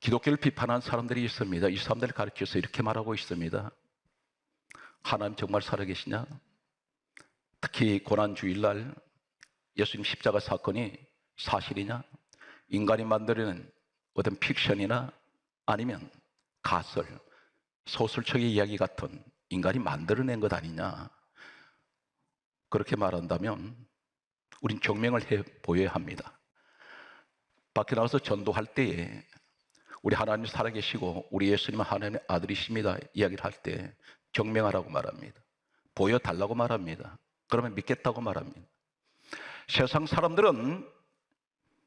기독교를 비판한 사람들이 있습니다. 이 사람들을 가르쳐서 이렇게 말하고 있습니다. 하나님 정말 살아계시냐? 특히 고난주일날 예수님 십자가 사건이 사실이냐? 인간이 만들어낸 어떤 픽션이나 아니면 가설, 소설책의 이야기 같은 인간이 만들어낸 것 아니냐? 그렇게 말한다면 우린 증명을 해 보여야 합니다. 밖에 나가서 전도할 때에 우리 하나님 살아계시고 우리 예수님은 하나님의 아들이십니다 이야기를 할 때 증명하라고 말합니다. 보여달라고 말합니다. 그러면 믿겠다고 말합니다. 세상 사람들은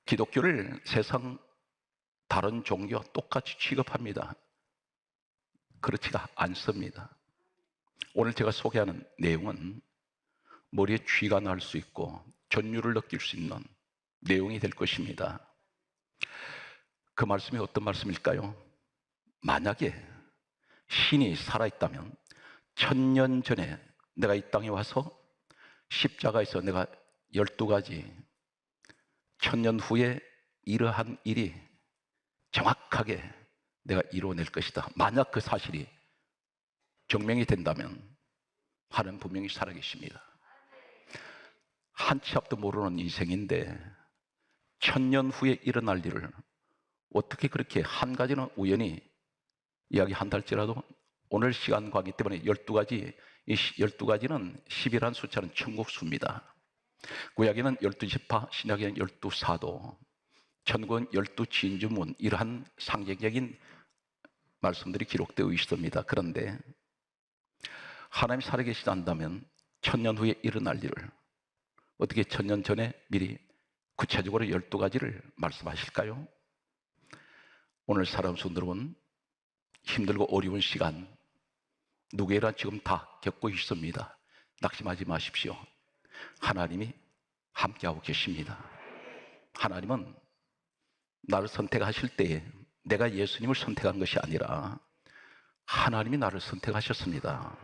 기독교를 세상 다른 종교와 똑같이 취급합니다. 그렇지가 않습니다. 오늘 제가 소개하는 내용은 머리에 쥐가 날 수 있고 전율을 느낄 수 있는 내용이 될 것입니다. 그 말씀이 어떤 말씀일까요? 만약에 신이 살아있다면 1000년 전에 내가 이 땅에 와서 십자가에서 내가 12가지 1000년 후에 이러한 일이 정확하게 내가 이루어낼 것이다. 만약 그 사실이 증명이 된다면 하나님 분명히 살아계십니다. 한 치 앞도 모르는 인생인데 1000년 후에 일어날 일을 어떻게 그렇게 한 가지는 우연히 이야기한달지라도 오늘 시간 관계 때문에 12가지, 이 12가지는 10이라는 숫자는 천국 수입니다. 구약에는 12지파, 신약에는 12사도, 천국은 12진주문, 이러한 상징적인 말씀들이 기록되어 있습니다. 그런데 하나님이 살아계시다면 1000년 후에 일어날 일을 어떻게 1000년 전에 미리 구체적으로 12가지를 말씀하실까요? 오늘 사람 여러분 힘들고 어려운 시간 누구에나 지금 다 겪고 있습니다. 낙심하지 마십시오. 하나님이 함께하고 계십니다. 하나님은 나를 선택하실 때에 내가 예수님을 선택한 것이 아니라 하나님이 나를 선택하셨습니다.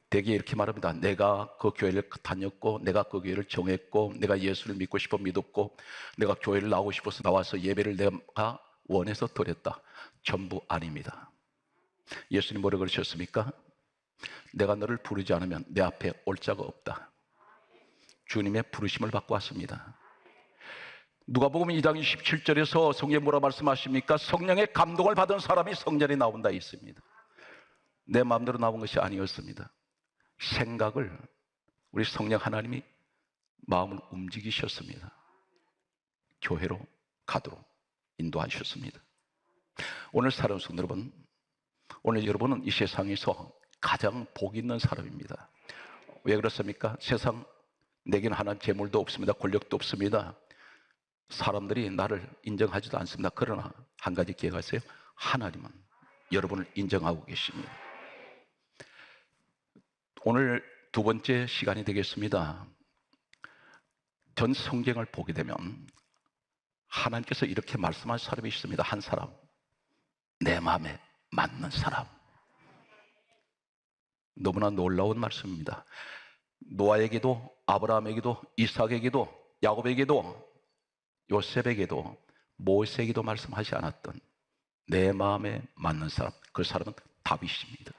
대개 이렇게 말합니다. 내가 그 교회를 다녔고 내가 그 교회를 정했고 내가 예수를 믿고 싶어 믿었고 내가 교회를 나오고 싶어서 나와서 예배를 내가 원해서 드렸다. 전부 아닙니다. 예수님 뭐라고 그러셨습니까? 내가 너를 부르지 않으면 내 앞에 올 자가 없다. 주님의 부르심을 받고 왔습니다. 누가복음 2장 27절에서 성경에 뭐라 말씀하십니까? 성령의 감동을 받은 사람이 성전에 나온다 있습니다. 내 마음대로 나온 것이 아니었습니다. 생각을 우리 성령 하나님이 마음을 움직이셨습니다. 교회로 가도록 인도하셨습니다. 오늘 사랑하는 성도 여러분, 오늘 여러분은 이 세상에서 가장 복 있는 사람입니다. 왜 그렇습니까? 세상 내게는 하나님 재물도 없습니다. 권력도 없습니다. 사람들이 나를 인정하지도 않습니다. 그러나 한 가지 기억하세요. 하나님은 여러분을 인정하고 계십니다. 오늘 두 번째 시간이 되겠습니다. 전 성경을 보게 되면 하나님께서 이렇게 말씀하신 사람이 있습니다. 한 사람, 내 마음에 맞는 사람. 너무나 놀라운 말씀입니다. 노아에게도 아브라함에게도 이삭에게도 야곱에게도 요셉에게도 모세에게도 말씀하지 않았던 내 마음에 맞는 사람, 그 사람은 다윗입니다.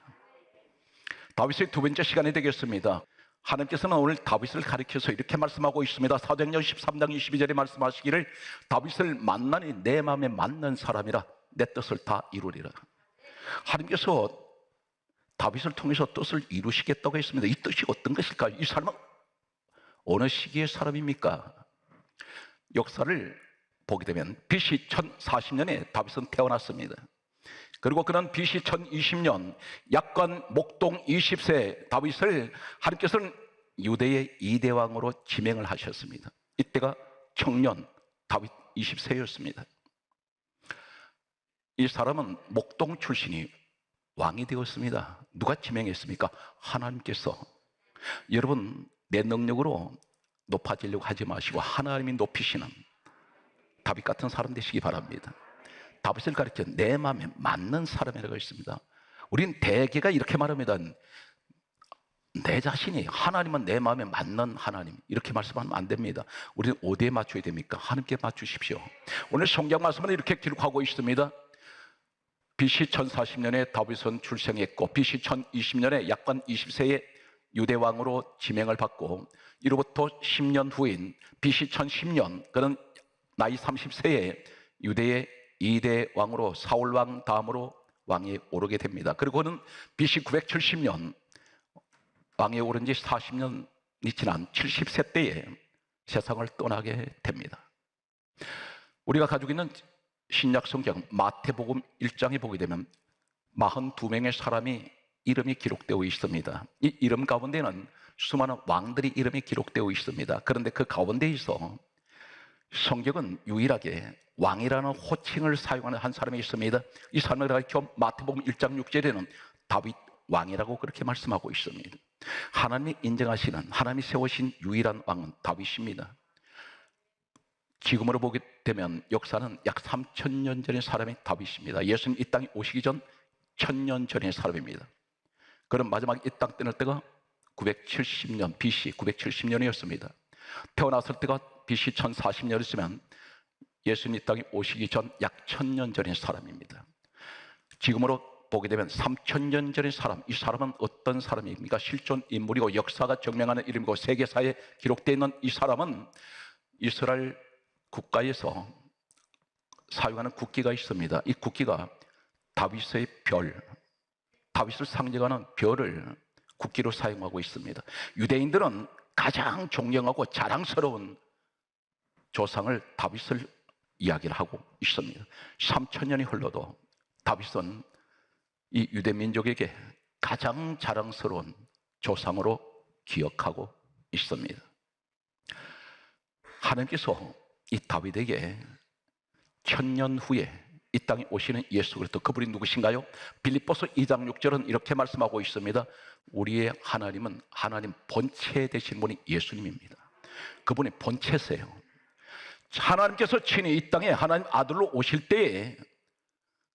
다윗의 두 번째 시간이 되겠습니다. 하나님께서는 오늘 다윗을 가리켜서 이렇게 말씀하고 있습니다. 사도행전 13장 22절에 말씀하시기를 다윗을 만나니 내 마음에 맞는 사람이라 내 뜻을 다 이루리라. 하나님께서 다윗을 통해서 뜻을 이루시겠다고 했습니다. 이 뜻이 어떤 것일까요? 이 사람은 어느 시기의 사람입니까? 역사를 보게 되면 BC 1040년에 다윗은 태어났습니다. 그리고 그는 BC 1020년 약관 목동 20세 다윗을 하나님께서는 유대의 2대 왕으로 지명을 하셨습니다. 이때가 청년 다윗 20세였습니다. 이 사람은 목동 출신이 왕이 되었습니다. 누가 지명했습니까? 하나님께서. 여러분, 내 능력으로 높아지려고 하지 마시고 하나님이 높이시는 다윗 같은 사람 되시기 바랍니다. 다윗을 가르쳐 내 마음에 맞는 사람이라고 했습니다. 우린 대개가 이렇게 말합니다. 내 자신이, 하나님은 내 마음에 맞는 하나님, 이렇게 말씀하면 안 됩니다. 우리는 어디에 맞춰야 됩니까? 하나님께 맞추십시오. 오늘 성경 말씀은 이렇게 기록하고 있습니다. BC 1040년에 다윗은 출생했고 BC 1020년에 약관 20세의 유대 왕으로 지명을 받고 이로부터 10년 후인 BC 1010년 그는 나이 30세에 유대의 2대 왕으로 사울 왕 다음으로 왕에 오르게 됩니다. 그리고 그는 BC 970년 왕에 오른 지 40년이 지난 70세 때에 세상을 떠나게 됩니다. 우리가 가지고 있는 신약 성경 마태복음 1장에 보게 되면 42명의 사람이 이름이 기록되어 있습니다. 이 이름 가운데는 수많은 왕들의 이름이 기록되어 있습니다. 그런데 그 가운데에서 성경은 유일하게 왕이라는 호칭을 사용하는 한 사람이 있습니다. 이 사람을 가리켜 마태복음 1장 6절에는 다윗 왕이라고 그렇게 말씀하고 있습니다. 하나님이 인정하시는, 하나님이 세우신 유일한 왕은 다윗입니다. 지금으로 보게 되면 역사는 약 3000년 전의 사람이 다윗입니다. 예수님 이 땅에 오시기 전 1000년 전의 사람입니다. 그럼 마지막 이 땅 떠날 때가 970년, BC 970년이었습니다. 태어났을 때가 BC 1040년이었으면 예수님 이 땅에 오시기 전 약 1000년 전의 사람입니다. 지금으로 보게 되면 3000년 전의 사람, 이 사람은 어떤 사람입니까? 실존 인물이고 역사가 증명하는 이름이고 세계사에 기록되어 있는 이 사람은 이스라엘 국가에서 사용하는 국기가 있습니다. 이 국기가 다윗의 별, 다윗을 상징하는 별을 국기로 사용하고 있습니다. 유대인들은 가장 존경하고 자랑스러운 조상을 다윗을 이야기를 하고 있습니다. 3000년이 흘러도 다윗은 이 유대 민족에게 가장 자랑스러운 조상으로 기억하고 있습니다. 하나님께서 이 다윗에게 1000년 후에 이 땅에 오시는 예수 그리스도, 그분이 누구신가요? 빌립보서 2장 6절은 이렇게 말씀하고 있습니다. 우리의 하나님은 하나님 본체 되신 분이 예수님입니다. 그분이 본체세요. 하나님께서 친히 이 땅에 하나님 아들로 오실 때에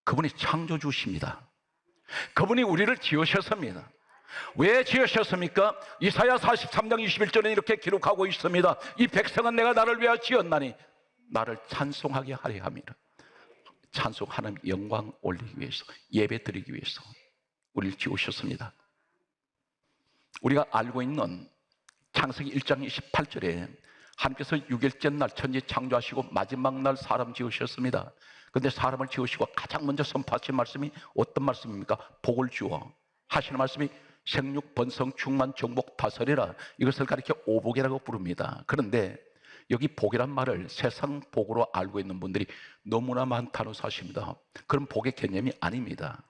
그분이 창조주십니다. 그분이 우리를 지으셨습니다. 왜 지으셨습니까? 이사야 43장 21절에 이렇게 기록하고 있습니다. 이 백성은 내가 나를 위하여 지었나니 나를 찬송하게 하려 함이라. 찬송, 하나님 영광 올리기 위해서, 예배 드리기 위해서 우리를 지으셨습니다. 우리가 알고 있는 창세기 1장 28절에 하나님께서 6일째 날 천지 창조하시고 마지막 날 사람 지으셨습니다. 그런데 사람을 지으시고 가장 먼저 선포하신 말씀이 어떤 말씀입니까? 복을 주어 하시는 말씀이 생육, 번성, 충만, 정복, 다스리라. 이것을 가리켜 오복이라고 부릅니다. 그런데 여기 복이란 말을 세상 복으로 알고 있는 분들이 너무나 많다는 사실입니다. 그런 복의 개념이 아닙니다.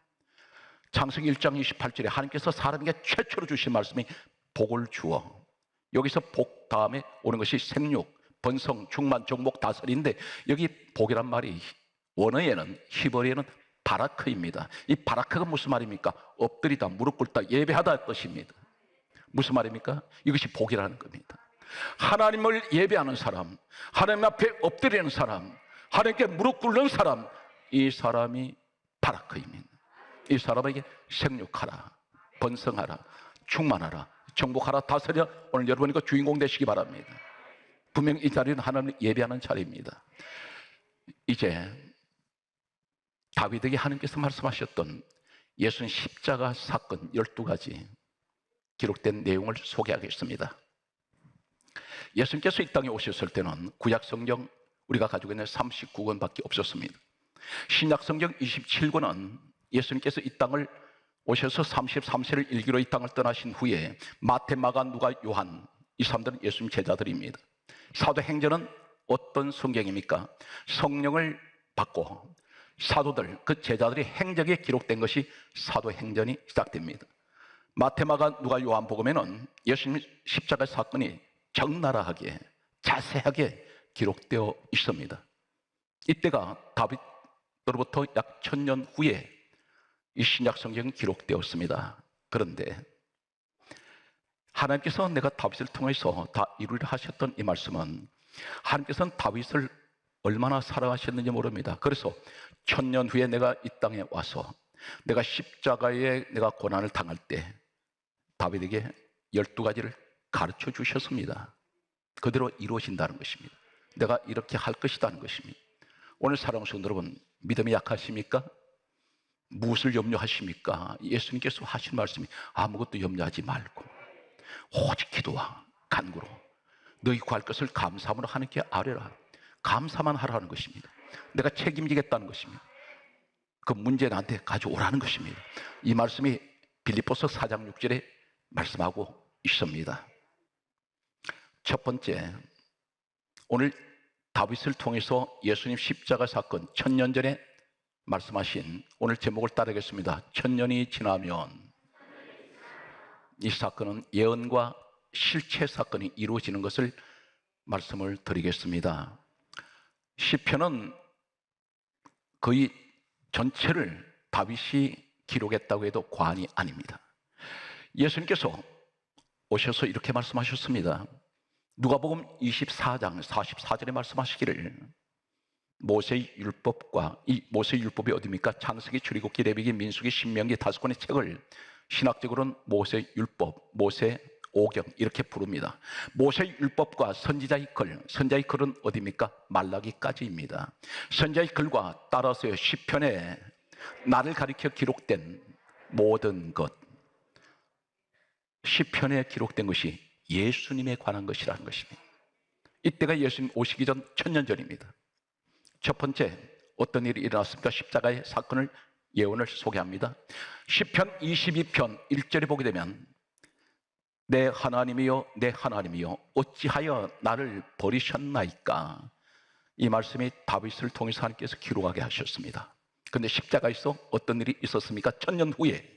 창세기 1장 28절에 하나님께서 사람에게 최초로 주신 말씀이 복을 주어, 여기서 복 다음에 오는 것이 생육, 번성, 충만, 정복, 다스리인데 여기 복이란 말이 원어에는, 히브리어는 바라크입니다. 이 바라크가 무슨 말입니까? 엎드리다, 무릎 꿇다, 예배하다 뜻입니다. 무슨 말입니까? 이것이 복이라는 겁니다. 하나님을 예배하는 사람, 하나님 앞에 엎드리는 사람, 하나님께 무릎 꿇는 사람, 이 사람이 바라크입니다. 이 사람에게 생육하라, 번성하라, 충만하라, 정복하라, 다스리라. 오늘 여러분이 그 주인공 되시기 바랍니다. 분명 이 자리는 하나님을 예배하는 자리입니다. 이제 다윗에게 하나님께서 말씀하셨던 예수님 십자가 사건 12가지 기록된 내용을 소개하겠습니다. 예수님께서 이 땅에 오셨을 때는 구약 성경 우리가 가지고 있는 39권밖에 없었습니다. 신약 성경 27권은 예수님께서 이 땅을 오셔서 33세를 일기로 이 땅을 떠나신 후에 마태, 마가, 누가, 요한, 이 사람들은 예수님 제자들입니다. 사도행전은 어떤 성경입니까? 성령을 받고 사도들, 그 제자들이 행적에 기록된 것이 사도행전이 시작됩니다. 마태, 마가, 누가, 요한 복음에는 예수님 십자가 사건이 적나라하게 자세하게 기록되어 있습니다. 이때가 다윗으로부터 약 1000년 후에 이 신약 성경이 기록되었습니다. 그런데 하나님께서 내가 다윗을 통해서 다 이루리라 하셨던 이 말씀은 하나님께서는 다윗을 얼마나 사랑하셨는지 모릅니다. 그래서 1000년 후에 내가 이 땅에 와서 내가 십자가에 내가 고난을 당할 때 다윗에게 12가지를 가르쳐 주셨습니다. 그대로 이루어진다는 것입니다. 내가 이렇게 할 것이라는 것입니다. 오늘 사랑하는 성도 여러분, 믿음이 약하십니까? 무엇을 염려하십니까? 예수님께서 하신 말씀이 아무것도 염려하지 말고 오직 기도와 간구로 너희 구할 것을 감사함으로 하나님께 아뢰라. 감사만 하라는 것입니다. 내가 책임지겠다는 것입니다. 그 문제 나한테 가져오라는 것입니다. 이 말씀이 빌립보서 4장 6절에 말씀하고 있습니다. 첫 번째, 오늘 다윗을 통해서 예수님 십자가 사건 1000년 전에 말씀하신 오늘 제목을 따르겠습니다. 1000년이 지나면 이 사건은 예언과 실체 사건이 이루어지는 것을 말씀을 드리겠습니다. 시편은 거의 전체를 다윗이 기록했다고 해도 과언이 아닙니다. 예수님께서 오셔서 이렇게 말씀하셨습니다. 누가복음 24장 44절에 말씀하시기를 모세의 율법과 이 모세의 율법이 어디입니까? 창세기, 출애굽기, 레위기, 민수기, 신명기 5권의 책을 신학적으로는 모세의 율법, 모세 오경 이렇게 부릅니다. 모세의 율법과 선지자의 글, 선지자의 글은 어디입니까? 말라기까지입니다. 선지자의 글과 따라서 시편에 나를 가리켜 기록된 모든 것, 시편에 기록된 것이 예수님에 관한 것이라는 것입니다. 이때가 예수님 오시기 전 1000년 전입니다. 첫 번째, 어떤 일이 일어났습니까? 십자가의 사건을 예언을 소개합니다. 시편 22편 1절에 보게 되면 내 하나님이여 내 하나님이여 어찌하여 나를 버리셨나이까. 이 말씀이 다윗을 통해서 하나님께서 기록하게 하셨습니다. 그런데 십자가에서 어떤 일이 있었습니까? 1000년 후에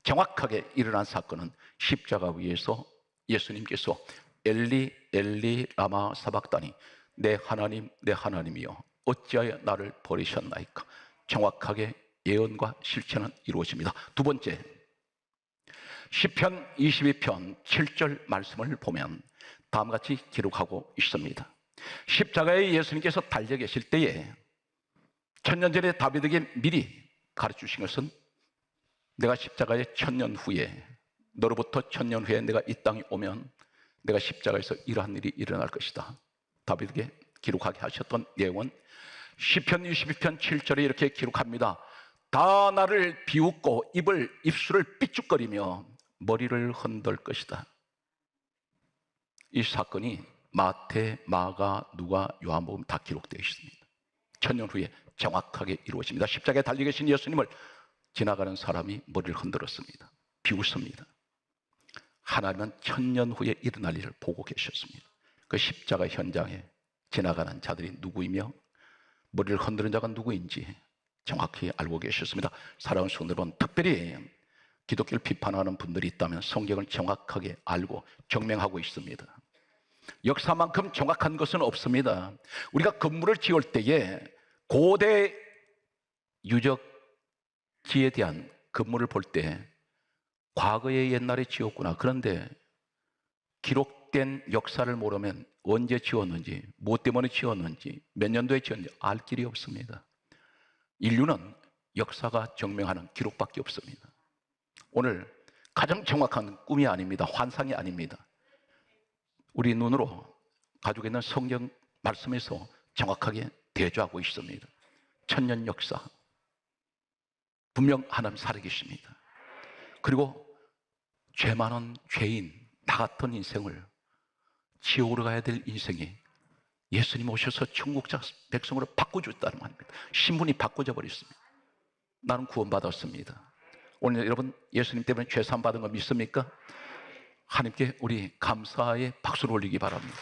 정확하게 일어난 사건은 십자가 위에서 예수님께서 엘리 엘리 라마 사박다니 내 하나님이여 어찌하여 나를 버리셨나이까. 정확하게 예언과 실체는 이루어집니다. 두 번째, 시편 22편 7절 말씀을 보면 다음과 같이 기록하고 있습니다. 십자가에 예수님께서 달려 계실 때에 1000년 전에 다윗에게 미리 가르쳐 주신 것은 내가 십자가에 1000년 후에 너로부터 1000년 후에 내가 이 땅에 오면 내가 십자가에서 이러한 일이 일어날 것이다. 다윗에게 기록하게 하셨던 내용은 시편 22편 7절에 이렇게 기록합니다. 다 나를 비웃고 입술을 삐죽거리며 머리를 흔들 것이다. 이 사건이 마태, 마가, 누가, 요한복음 다 기록되어 있습니다. 1000년 후에 정확하게 이루어집니다. 십자가에 달려 계신 예수님을 지나가는 사람이 머리를 흔들었습니다. 비웃습니다. 하나님은 1000년 후에 일어날 일을 보고 계셨습니다. 그 십자가 현장에 지나가는 자들이 누구이며 머리를 흔드는 자가 누구인지 정확히 알고 계셨습니다. 사랑하는 성도 여러분, 특별히 기독교를 비판하는 분들이 있다면 성경을 정확하게 알고 증명하고 있습니다. 역사만큼 정확한 것은 없습니다. 우리가 건물을 지을 때에 고대 유적지에 대한 건물을 볼 때 과거에 옛날에 지었구나. 그런데 기록된 역사를 모르면 언제 지었는지, 무엇 때문에 지었는지, 몇 년도에 지었는지 알 길이 없습니다. 인류는 역사가 증명하는 기록밖에 없습니다. 오늘 가장 정확한 꿈이 아닙니다. 환상이 아닙니다. 우리 눈으로 가지고 있는 성경 말씀에서 정확하게 대조하고 있습니다. 1000년 역사. 분명 하나님 살아계십니다. 그리고 죄 많은 죄인, 나 같은 인생을 지옥으로 가야 될 인생이 예수님 오셔서 천국자 백성으로 바꿔줬다는 말입니다. 신분이 바꿔져 버렸습니다. 나는 구원받았습니다. 오늘 여러분 예수님 때문에 죄산 받은 거 믿습니까? 하나님께 우리 감사의 박수를 올리기 바랍니다.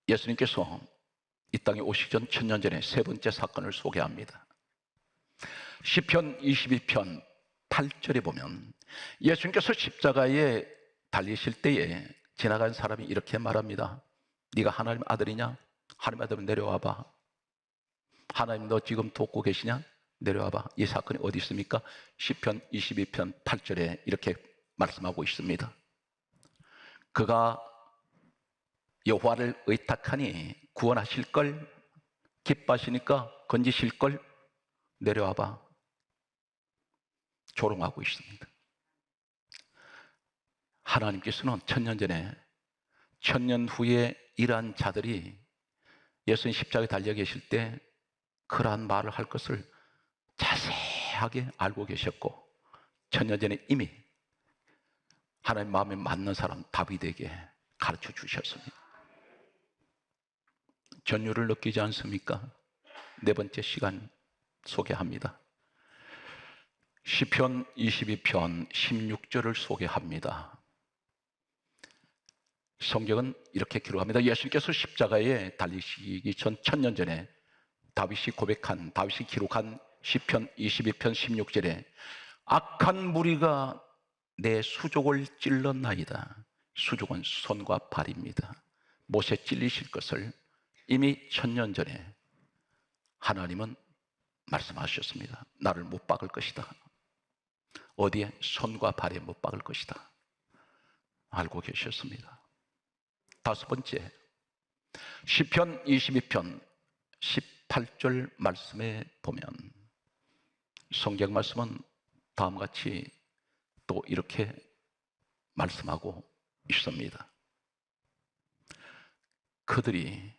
예수님께서 이 땅에 오시기 전 1000년 전에 세 번째 사건을 소개합니다. 시편 22편 8절에 보면 예수님께서 십자가에 달리실 때에 지나간 사람이 이렇게 말합니다. 네가 하나님 아들이냐? 하나님 아들은 내려와봐. 하나님 너 지금 돕고 계시냐? 내려와봐. 이 사건이 어디 있습니까? 시편 22편 8절에 이렇게 말씀하고 있습니다. 그가 여호와를 의탁하니 구원하실 걸, 기뻐하시니까 건지실 걸, 내려와봐. 조롱하고 있습니다. 하나님께서는 1000년 전에 1000년 후에 일한 자들이 예수님 십자가에 달려 계실 때 그러한 말을 할 것을 자세하게 알고 계셨고 천년 전에 이미 하나님 마음에 맞는 사람 다윗에게 가르쳐 주셨습니다. 전율을 느끼지 않습니까? 네 번째 시간 소개합니다. 시편 22편 16절을 소개합니다. 성경은 이렇게 기록합니다. 예수님께서 십자가에 달리시기 전 천년 전에 다윗이 기록한 시편 22편 16절에 악한 무리가 내 수족을 찔렀나이다. 수족은 손과 발입니다. 못에 찔리실 것을 이미 천년 전에 하나님은 말씀하셨습니다. 나를 못 박을 것이다. 어디에? 손과 발에 못 박을 것이다. 알고 계셨습니다. 다섯 번째, 시편 22편 18절 말씀에 보면 성경 말씀은 다음과 같이 또 이렇게 말씀하고 있습니다. 그들이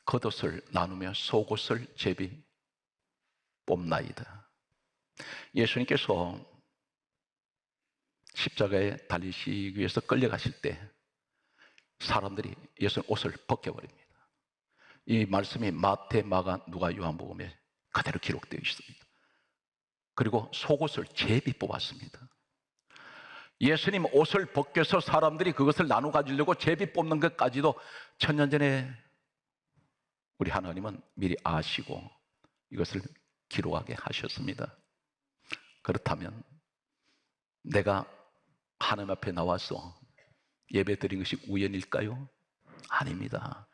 겉옷을 나누며 속옷을 제비 뽑나이다. 예수님께서 십자가에 달리시기 위해서 끌려가실 때 사람들이 예수님 옷을 벗겨버립니다. 이 말씀이 마태, 마가, 누가, 요한복음에 그대로 기록되어 있습니다. 그리고 속옷을 제비 뽑았습니다. 예수님 옷을 벗겨서 사람들이 그것을 나눠 가지려고 제비 뽑는 것까지도 천년 전에 우리 하나님은 미리 아시고 이것을 기록하게 하셨습니다. 그렇다면 내가 하나님 앞에 나와서 예배 드린 것이 우연일까요? 아닙니다.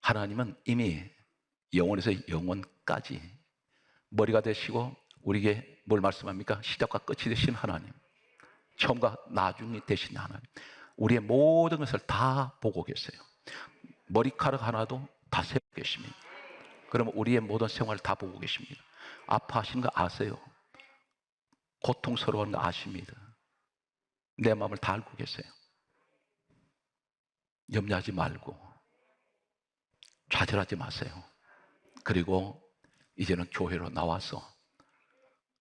하나님은 이미 영원에서 영원까지 머리가 되시고 우리에게 뭘 말씀합니까? 시작과 끝이 되신 하나님, 처음과 나중이 되신 하나님, 우리의 모든 것을 다 보고 계세요. 머리카락 하나도 다 세고 계십니다. 그러면 우리의 모든 생활을 다 보고 계십니다. 아파하시는 거 아세요? 고통스러운 거 아십니다. 내 마음을 다 알고 계세요. 염려하지 말고 좌절하지 마세요. 그리고 이제는 교회로 나와서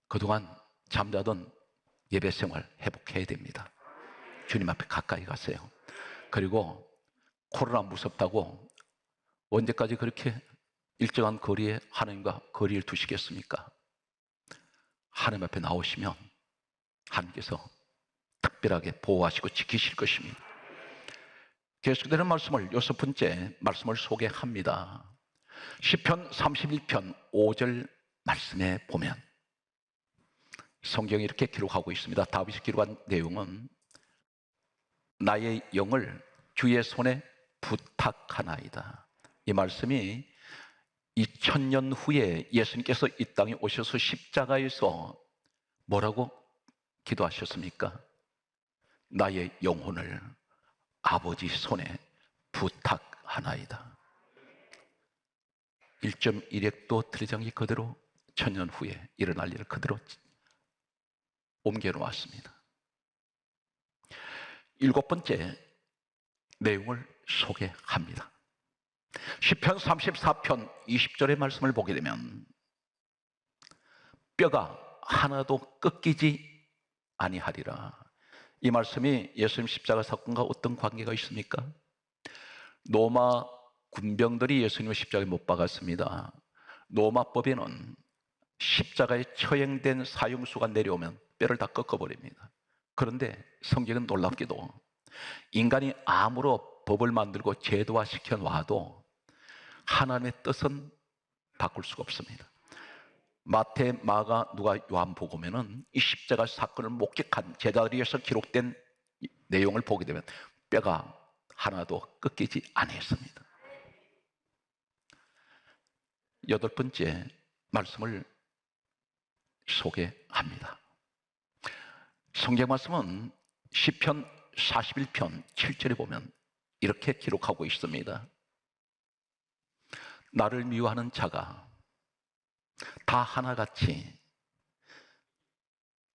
그동안 잠자던 예배 생활 회복해야 됩니다. 주님 앞에 가까이 가세요. 그리고 코로나 무섭다고 언제까지 그렇게 일정한 거리에 하나님과 거리를 두시겠습니까? 하나님 앞에 나오시면 하나님께서 특별하게 보호하시고 지키실 것입니다. 계속되는 말씀을 여섯 번째 말씀을 소개합니다. 시편 31편 5절 말씀에 보면 성경이 이렇게 기록하고 있습니다. 다윗이 기록한 내용은 나의 영을 주의 손에 부탁하나이다. 이 말씀이 2000년 후에 예수님께서 이 땅에 오셔서 십자가에서 뭐라고 기도하셨습니까? 나의 영혼을 아버지 손에 부탁하나이다. 1.1핵도 틀리지 않게 그대로 천년 후에 일어날 일을 그대로 옮겨놓았습니다. 일곱 번째 내용을 소개합니다. 시편 34편 20절의 말씀을 보게 되면 뼈가 하나도 꺾이지 아니하리라. 이 말씀이 예수님 십자가 사건과 어떤 관계가 있습니까? 로마 군병들이 예수님을 십자가에 못 박았습니다. 로마법에는 십자가에 처형된 사형수가 내려오면 뼈를 다 꺾어버립니다. 그런데 성경은 놀랍게도 인간이 아무로 법을 만들고 제도화시켜 놔도 하나님의 뜻은 바꿀 수가 없습니다. 마태, 마가, 누가, 요한복음에는 이 십자가 사건을 목격한 제자들에서 기록된 내용을 보게 되면 뼈가 하나도 꺾이지 아니했습니다. 여덟 번째 말씀을 소개합니다. 성경 말씀은 시편 41편 7절에 보면 이렇게 기록하고 있습니다. 나를 미워하는 자가 다 하나같이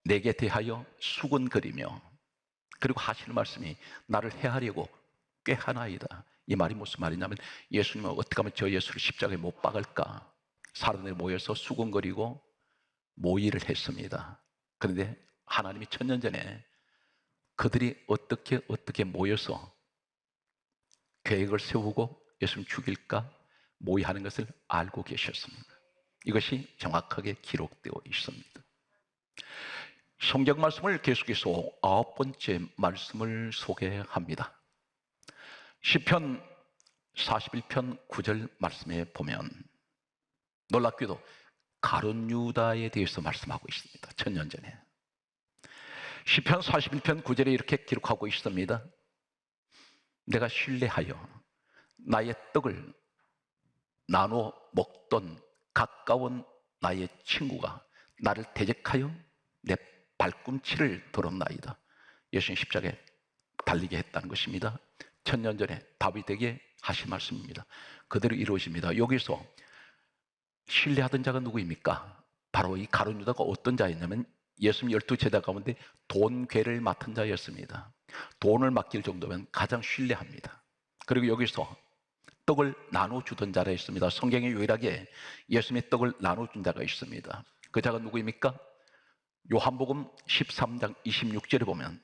내게 대하여 수군거리며, 그리고 하시는 말씀이 나를 해하려고 꾀하나이다. 이 말이 무슨 말이냐면 예수님은 어떻게 하면 저 예수를 십자가에 못 박을까? 사람들이 모여서 수군거리고 모의를 했습니다. 그런데 하나님이 천년 전에 그들이 어떻게 모여서 계획을 세우고 예수님 죽일까 모의하는 것을 알고 계셨습니다. 이것이 정확하게 기록되어 있습니다. 성경 말씀을 계속해서 9번째 말씀을 소개합니다. 시편 41편 9절 말씀에 보면 놀랍게도 가룟 유다에 대해서 말씀하고 있습니다. 천년 전에 시편 41편 9절에 이렇게 기록하고 있습니다. 내가 신뢰하여 나의 떡을 나눠 먹던 가까운 나의 친구가 나를 대적하여 내 발꿈치를 들었나이다. 예수님 십자가에 달리게 했다는 것입니다. 천년 전에 다윗에게 하신 말씀입니다. 그대로 이루어집니다. 여기서 신뢰하던 자가 누구입니까? 바로 이 가룟 유다가 어떤 자였냐면 예수님 12제자 가운데 돈괴를 맡은 자였습니다. 돈을 맡길 정도면 가장 신뢰합니다. 그리고 여기서 떡을 나눠주던 자라 했습니다. 성경에 유일하게 예수님의 떡을 나눠준 자가 있습니다. 그 자가 누구입니까? 요한복음 13장 26절에 보면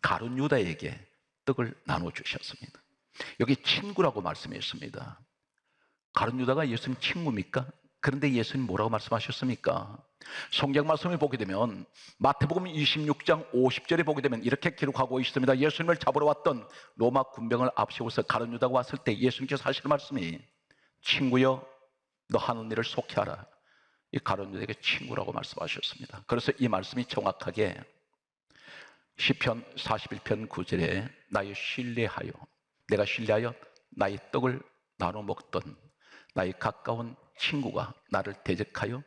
가룟 유다에게 떡을 나눠주셨습니다. 여기 친구라고 말씀했습니다. 가룟 유다가 예수님 친구입니까? 그런데 예수님 뭐라고 말씀하셨습니까? 성경 말씀을 보게 되면 마태복음 26장 50절에 보게 되면 이렇게 기록하고 있습니다. 예수님을 잡으러 왔던 로마 군병을 앞세워서 가룟 유다가 왔을 때 예수님께서 하시는 말씀이 친구여 너 하는 일을 속히 하라. 이 가룟 유다에게 친구라고 말씀하셨습니다. 그래서 이 말씀이 정확하게 시편 41편 9절에 나의 신뢰하여 내가 신뢰하여 나의 떡을 나눠 먹던 나의 가까운 친구가 나를 대적하여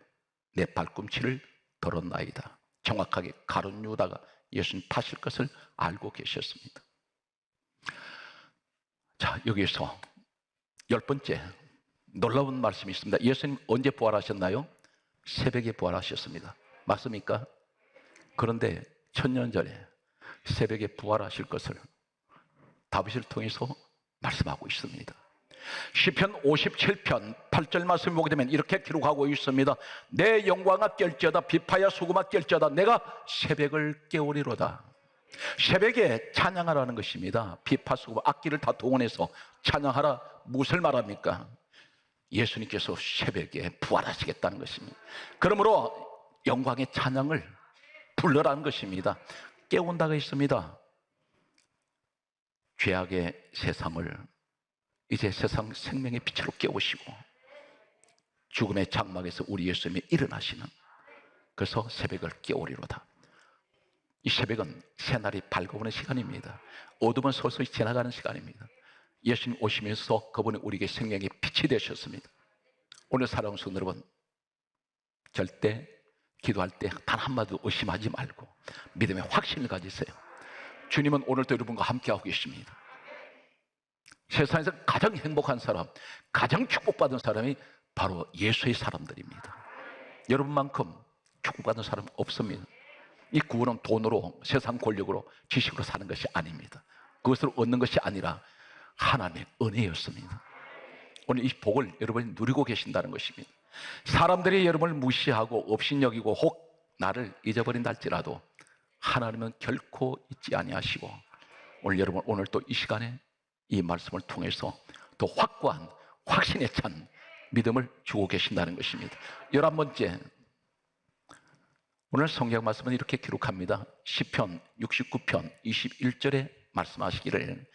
내 발꿈치를 들었나이다. 정확하게 가룟 유다가 예수님 파실 것을 알고 계셨습니다. 자, 여기서 10번째 놀라운 말씀이 있습니다. 예수님 언제 부활하셨나요? 새벽에 부활하셨습니다. 맞습니까? 그런데 천년 전에 새벽에 부활하실 것을 다윗을 통해서 말씀하고 있습니다. 시편 57편 8절 말씀 보게 되면 이렇게 기록하고 있습니다. 내 영광아 깰지어다 비파야 소금아 깰지어다 내가 새벽을 깨우리로다. 새벽에 찬양하라는 것입니다. 비파 소금 악기를 다 동원해서 찬양하라. 무엇을 말합니까? 예수님께서 새벽에 부활하시겠다는 것입니다. 그러므로 영광의 찬양을 불러라는 것입니다. 깨운다가 있습니다. 죄악의 세상을 이제 세상 생명의 빛으로 깨우시고 죽음의 장막에서 우리 예수님이 일어나시는, 그래서 새벽을 깨우리로다. 이 새벽은 새날이 밝아오는 시간입니다. 어둠은 서서히 지나가는 시간입니다. 예수님 오시면서 그분이 우리에게 생명의 빛이 되셨습니다. 오늘 사랑하는 성도 여러분, 절대 기도할 때 단 한마디도 의심하지 말고 믿음의 확신을 가지세요. 주님은 오늘도 여러분과 함께하고 계십니다. 세상에서 가장 행복한 사람, 가장 축복받은 사람이 바로 예수의 사람들입니다. 여러분만큼 축복받은 사람 없습니다. 이 구원은 돈으로, 세상 권력으로, 지식으로 사는 것이 아닙니다. 그것을 얻는 것이 아니라 하나님의 은혜였습니다. 오늘 이 복을 여러분이 누리고 계신다는 것입니다. 사람들이 여러분을 무시하고 업신여기고 혹 나를 잊어버린다 할지라도 하나님은 결코 잊지 아니하시고 오늘 여러분 오늘 또 이 시간에 이 말씀을 통해서 더 확고한 확신에 찬 믿음을 주고 계신다는 것입니다. 11번째, 오늘 성경 말씀은 이렇게 기록합니다. 시편 69편 21절에 말씀하시기를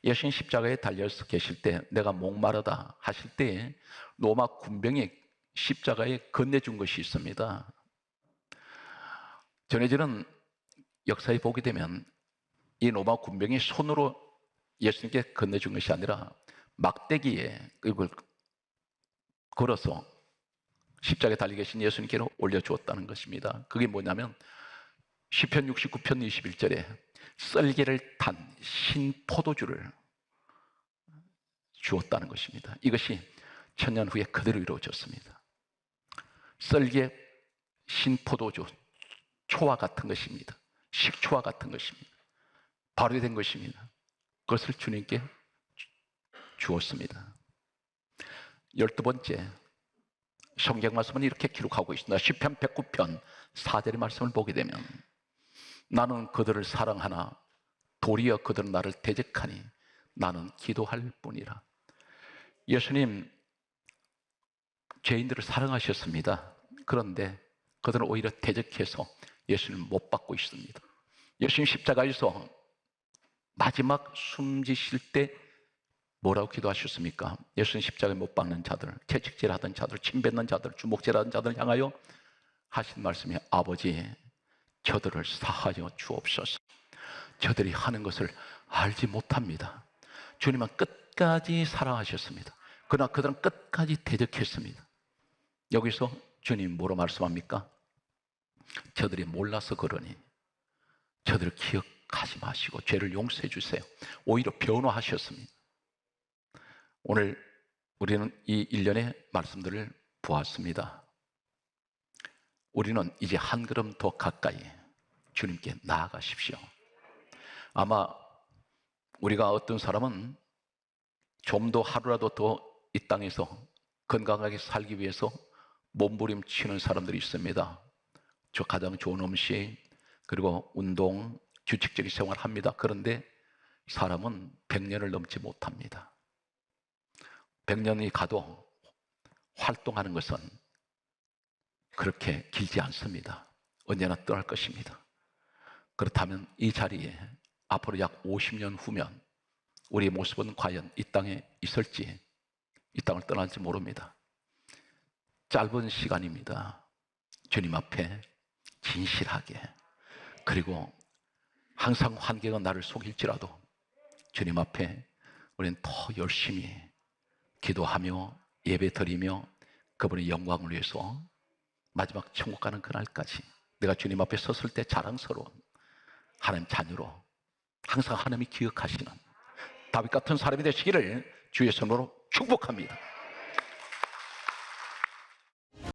예수님 십자가에 달려서 계실 때 내가 목마르다 하실 때 로마 군병이 십자가에 건네준 것이 있습니다. 전해지는 역사에 보게 되면 이 로마 군병이 손으로 예수님께 건네준 것이 아니라 막대기에 이걸 걸어서 십자가에 달려 계신 예수님께로 올려주었다는 것입니다. 그게 뭐냐면 시편 69편 21절에 썰개를 탄 신포도주를 주었다는 것입니다. 이것이 천년 후에 그대로 이루어졌습니다. 썰개 신포도주, 초와 같은 것입니다. 식초와 같은 것입니다. 발효된 것입니다. 그것을 주님께 주었습니다. 12번째, 성경 말씀은 이렇게 기록하고 있습니다. 시편 109편 4절의 말씀을 보게 되면 나는 그들을 사랑하나 도리어 그들은 나를 대적하니 나는 기도할 뿐이라. 예수님 죄인들을 사랑하셨습니다. 그런데 그들은 오히려 대적해서 예수님을 못 받고 있습니다. 예수님 십자가에서 마지막 숨지실 때 뭐라고 기도하셨습니까? 예수님 십자가에 못 박는 자들, 채찍질하던 자들, 침뱉는 자들, 주먹질하던 자들 향하여 하신 말씀이 아버지 저들을 사하여 주옵소서. 저들이 하는 것을 알지 못합니다. 주님은 끝까지 사랑하셨습니다. 그러나 그들은 끝까지 대적했습니다. 여기서 주님 뭐로 말씀합니까? 저들이 몰라서 그러니 저들을 기억하지 마시고 죄를 용서해 주세요. 오히려 변호하셨습니다. 오늘 우리는 이 일련의 말씀들을 보았습니다. 우리는 이제 한 걸음 더 가까이 주님께 나아가십시오. 아마 우리가 어떤 사람은 좀 더 하루라도 더 이 땅에서 건강하게 살기 위해서 몸부림치는 사람들이 있습니다. 저 가장 좋은 음식, 그리고 운동, 규칙적인 생활을 합니다. 그런데 사람은 100년을 넘지 못합니다. 100년이 가도 활동하는 것은 그렇게 길지 않습니다. 언제나 떠날 것입니다. 그렇다면 이 자리에 앞으로 약 50년 후면 우리의 모습은 과연 이 땅에 있을지, 이 땅을 떠날지 모릅니다. 짧은 시간입니다. 주님 앞에 진실하게, 그리고 항상 환경은 나를 속일지라도 주님 앞에 우리는 더 열심히 기도하며 예배드리며 그분의 영광을 위해서 마지막 천국 가는 그날까지 내가 주님 앞에 섰을 때 자랑스러운 하나님 자녀로 항상 하나님이 기억하시는 다윗 같은 사람이 되시기를 주의 손으로 축복합니다.